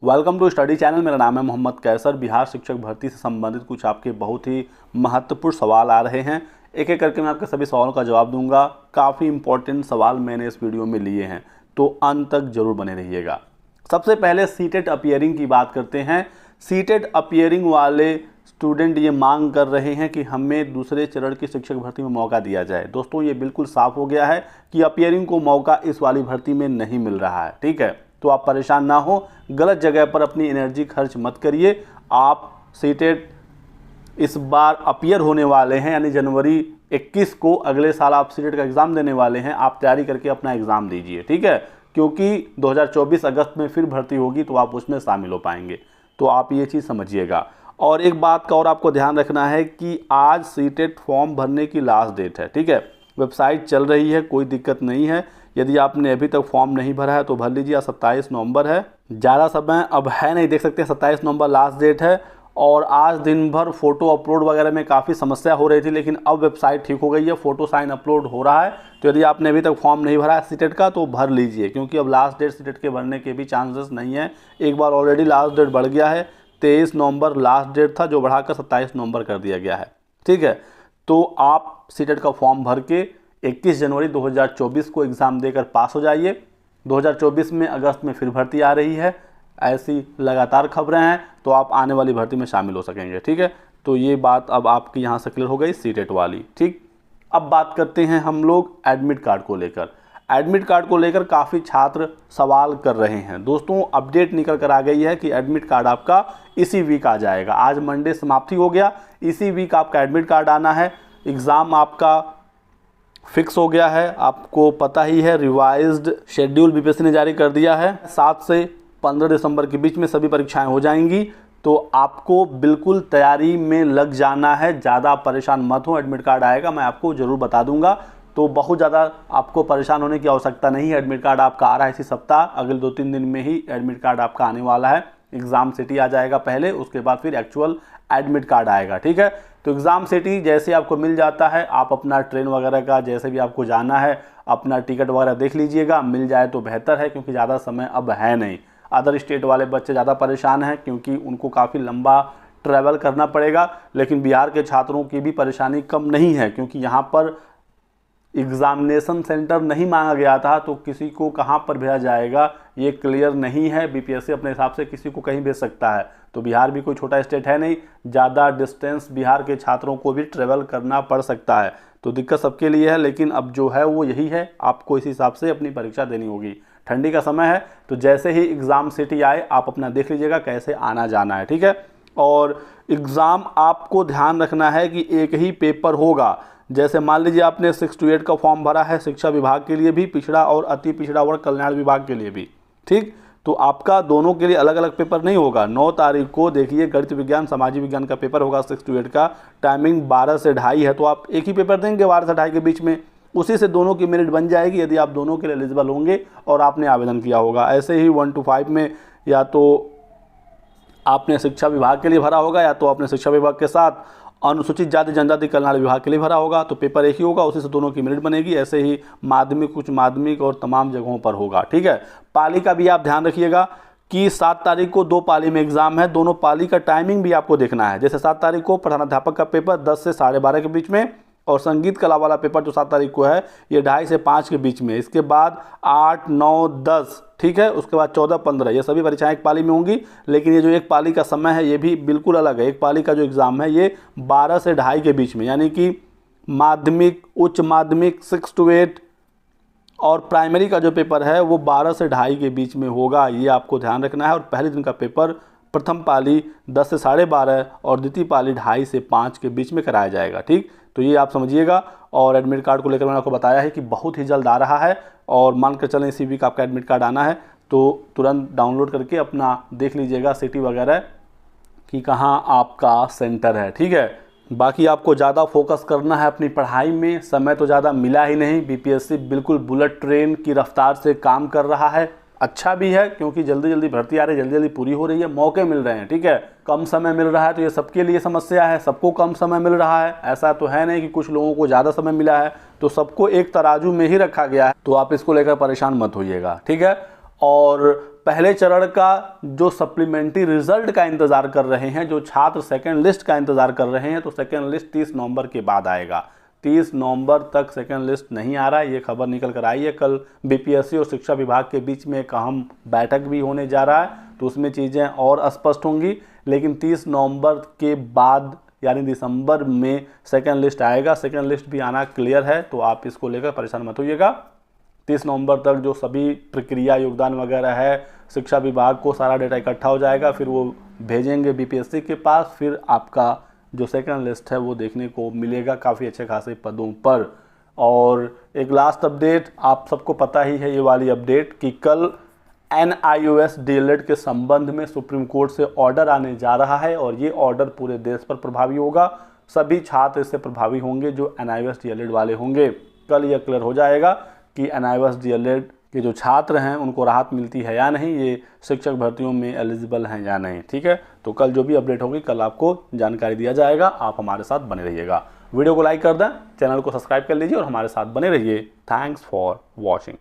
Welcome to study channel. मेरा नाम है मोहम्मद कैसर। बिहार शिक्षक भर्ती से संबंधित कुछ आपके बहुत ही महत्वपूर्ण सवाल आ रहे हैं। एक एक करके मैं आपके सभी सवालों का जवाब दूंगा। काफ़ी इंपॉर्टेंट सवाल मैंने इस वीडियो में लिए हैं, तो अंत तक जरूर बने रहिएगा। सबसे पहले सीटेट अपीयरिंग की बात करते हैं। सीटेट अपीयरिंग वाले स्टूडेंट ये मांग कर रहे हैं कि हमें दूसरे चरण की शिक्षक भर्ती में मौका दिया जाए। दोस्तों, ये बिल्कुल साफ हो गया है कि अपीयरिंग को मौका इस वाली भर्ती में नहीं मिल रहा है। ठीक है, तो आप परेशान ना हो, गलत जगह पर अपनी एनर्जी खर्च मत करिए। आप सीटेट इस बार अपीयर होने वाले हैं, यानी जनवरी 21 को अगले साल आप सीटेट का एग्ज़ाम देने वाले हैं। आप तैयारी करके अपना एग्ज़ाम दीजिए, ठीक है, क्योंकि 2024 अगस्त में फिर भर्ती होगी तो आप उसमें शामिल हो पाएंगे। तो आप ये चीज़ समझिएगा। और एक बात का और आपको ध्यान रखना है कि आज सीटेट फॉर्म भरने की लास्ट डेट है। ठीक है, वेबसाइट चल रही है, कोई दिक्कत नहीं है। यदि आपने अभी तक फॉर्म नहीं भरा है तो भर लीजिए। 27 नवंबर है, ज़्यादा समय अब है नहीं, देख सकते हैं 27 नवंबर लास्ट डेट है। और आज दिन भर फ़ोटो अपलोड वगैरह में काफ़ी समस्या हो रही थी, लेकिन अब वेबसाइट ठीक हो गई है, फ़ोटो साइन अपलोड हो रहा है। तो यदि आपने अभी तक फॉर्म नहीं भरा है सीटेट का तो भर लीजिए, क्योंकि अब लास्ट डेट सीटेट के भरने के भी चांसेस नहीं है। एक बार ऑलरेडी लास्ट डेट बढ़ गया है, 23 नवंबर लास्ट डेट था जो बढ़ाकर 27 नवंबर कर दिया गया है। ठीक है, तो आप सीटेट का फॉर्म भर के 21 जनवरी 2024 को एग्ज़ाम देकर पास हो जाइए। 2024 में अगस्त में फिर भर्ती आ रही है, ऐसी लगातार खबरें हैं, तो आप आने वाली भर्ती में शामिल हो सकेंगे। ठीक है, तो ये बात अब आपकी यहाँ से क्लियर हो गई सीटेट वाली। ठीक, अब बात करते हैं हम लोग एडमिट कार्ड को लेकर। एडमिट कार्ड को लेकर काफ़ी छात्र सवाल कर रहे हैं। दोस्तों, अपडेट निकल कर आ गई है कि एडमिट कार्ड आपका इसी वीक आ जाएगा। आज मंडे समाप्ति हो गया, इसी वीक आपका एडमिट कार्ड आना है। एग्ज़ाम आपका फिक्स हो गया है, आपको पता ही है। रिवाइज्ड शेड्यूल बीपीएससी ने जारी कर दिया है। 7 से 15 दिसंबर के बीच में सभी परीक्षाएं हो जाएंगी, तो आपको बिल्कुल तैयारी में लग जाना है। ज़्यादा परेशान मत हो, एडमिट कार्ड आएगा, मैं आपको ज़रूर बता दूंगा। तो बहुत ज़्यादा आपको परेशान होने की आवश्यकता नहीं है। एडमिट कार्ड आपका आ रहा है इसी सप्ताह, अगले 2-3 दिन में ही एडमिट कार्ड आपका आने वाला है। एग्ज़ाम सिटी आ जाएगा पहले, उसके बाद फिर एक्चुअल एडमिट कार्ड आएगा। ठीक है, तो एग्ज़ाम सिटी जैसे आपको मिल जाता है, आप अपना ट्रेन वगैरह का जैसे भी आपको जाना है अपना टिकट वगैरह देख लीजिएगा। मिल जाए तो बेहतर है, क्योंकि ज़्यादा समय अब है नहीं। अदर स्टेट वाले बच्चे ज़्यादा परेशान हैं, क्योंकि उनको काफ़ी लंबा ट्रैवल करना पड़ेगा। लेकिन बिहार के छात्रों की भी परेशानी कम नहीं है, क्योंकि यहाँ पर एग्ज़ामिनेशन सेंटर नहीं मांगा गया था, तो किसी को कहाँ पर भेजा जाएगा ये क्लियर नहीं है। बीपीएससी अपने हिसाब से किसी को कहीं भेज सकता है। तो बिहार भी कोई छोटा स्टेट है नहीं, ज़्यादा डिस्टेंस बिहार के छात्रों को भी ट्रेवल करना पड़ सकता है। तो दिक्कत सबके लिए है, लेकिन अब जो है वो यही है, आपको इस हिसाब से अपनी परीक्षा देनी होगी। ठंडी का समय है, तो जैसे ही एग्ज़ाम सिटी आए आप अपना देख लीजिएगा कैसे आना जाना है। ठीक है, और एग्ज़ाम आपको ध्यान रखना है कि एक ही पेपर होगा। जैसे मान लीजिए आपने 6 to 8 का फॉर्म भरा है शिक्षा विभाग के लिए भी, पिछड़ा और अति पिछड़ा वर्ग कल्याण विभाग के लिए भी। ठीक, तो आपका दोनों के लिए अलग अलग पेपर नहीं होगा। 9 तारीख को देखिए गणित विज्ञान सामाजिक विज्ञान का पेपर होगा 6 to 8 का, टाइमिंग 12 से 2:30 है। तो आप एक ही पेपर देंगे 12 से 2:30 के बीच में, उसी से दोनों की मेरिट बन जाएगी, यदि आप दोनों के लिए एलिजिबल होंगे और आपने आवेदन किया होगा। ऐसे ही 1 to 5 में या तो आपने शिक्षा विभाग के लिए भरा होगा, या तो आपने शिक्षा विभाग के साथ अनुसूचित जाति जनजाति कल्याण विभाग के लिए भरा होगा। तो पेपर एक ही होगा, उसी से दोनों की मेरिट बनेगी। ऐसे ही माध्यमिक, उच्च माध्यमिक और तमाम जगहों पर होगा। ठीक है, पाली का भी आप ध्यान रखिएगा कि 7 तारीख को 2 पाली में एग्जाम है। दोनों पाली का टाइमिंग भी आपको देखना है। जैसे 7 तारीख को प्रधानाध्यापक का पेपर 10 से 12:30 के बीच में, और संगीत कला वाला पेपर जो 7 तारीख को है ये 2:30 से 5 के बीच में। इसके बाद 8, 9, 10, ठीक है, उसके बाद 14, 15 ये सभी परीक्षाएं एक पाली में होंगी। लेकिन ये जो एक पाली का समय है ये भी बिल्कुल अलग है। एक पाली का जो एग्ज़ाम है ये 12 से 2:30 के बीच में, यानी कि माध्यमिक, उच्च माध्यमिक 6 to 8 और प्राइमरी का जो पेपर है वो 12 से 2:30 के बीच में होगा। ये आपको ध्यान रखना है। और पहले दिन का पेपर प्रथम पाली 10 से 12:30 और द्वितीय पाली 2:30 से 5 के बीच में कराया जाएगा। ठीक, तो ये आप समझिएगा। और एडमिट कार्ड को लेकर मैंने आपको बताया है कि बहुत ही जल्द आ रहा है, और मान कर चलें इसी वीक आपका एडमिट कार्ड आना है, तो तुरंत डाउनलोड करके अपना देख लीजिएगा सिटी वगैरह कि कहाँ आपका सेंटर है। ठीक है, बाकी आपको ज़्यादा फोकस करना है अपनी पढ़ाई में। समय तो ज़्यादा मिला ही नहीं। बीपीएससी बिल्कुल बुलेट ट्रेन की रफ्तार से काम कर रहा है। अच्छा भी है, क्योंकि जल्दी जल्दी भर्ती आ रही है, जल्दी जल्दी पूरी हो रही है, मौके मिल रहे हैं। ठीक है, कम समय मिल रहा है तो ये सबके लिए समस्या है। सबको कम समय मिल रहा है, ऐसा तो है नहीं कि कुछ लोगों को ज़्यादा समय मिला है। तो सबको एक तराजू में ही रखा गया है, तो आप इसको लेकर परेशान मत होइएगा। ठीक है, और पहले चरण का जो सप्लीमेंट्री रिजल्ट का इंतज़ार कर रहे हैं, जो छात्र सेकंड लिस्ट का इंतज़ार कर रहे हैं, तो सेकंड लिस्ट 30 नवंबर के बाद आएगा। 30 नवंबर तक सेकंड लिस्ट नहीं आ रहा है, ये खबर निकल कर आई है। कल बीपीएससी और शिक्षा विभाग के बीच में एक अहम बैठक भी होने जा रहा है, तो उसमें चीज़ें और स्पष्ट होंगी। लेकिन 30 नवंबर के बाद यानी दिसंबर में सेकंड लिस्ट आएगा। सेकंड लिस्ट भी आना क्लियर है, तो आप इसको लेकर परेशान मत होइएगा। 30 नवंबर तक जो सभी प्रक्रिया योगदान वगैरह है, शिक्षा विभाग को सारा डेटा इकट्ठा हो जाएगा, फिर वो भेजेंगे बीपीएससी के पास, फिर आपका जो सेकंड लिस्ट है वो देखने को मिलेगा काफ़ी अच्छे खासे पदों पर। और एक लास्ट अपडेट, आप सबको पता ही है ये वाली अपडेट कि कल NIOS DLED के संबंध में सुप्रीम कोर्ट से ऑर्डर आने जा रहा है और ये ऑर्डर पूरे देश पर प्रभावी होगा। सभी छात्र इससे प्रभावी होंगे जो NIOS DLED वाले होंगे। कल ये क्लियर हो जाएगा कि NIOS DLED के जो छात्र हैं उनको राहत मिलती है या नहीं, ये शिक्षक भर्तियों में एलिजिबल हैं या नहीं। ठीक है, तो कल जो भी अपडेट होगी कल आपको जानकारी दिया जाएगा। आप हमारे साथ बने रहिएगा। वीडियो को लाइक कर दें, चैनल को सब्सक्राइब कर लीजिए और हमारे साथ बने रहिए। Thanks for watching.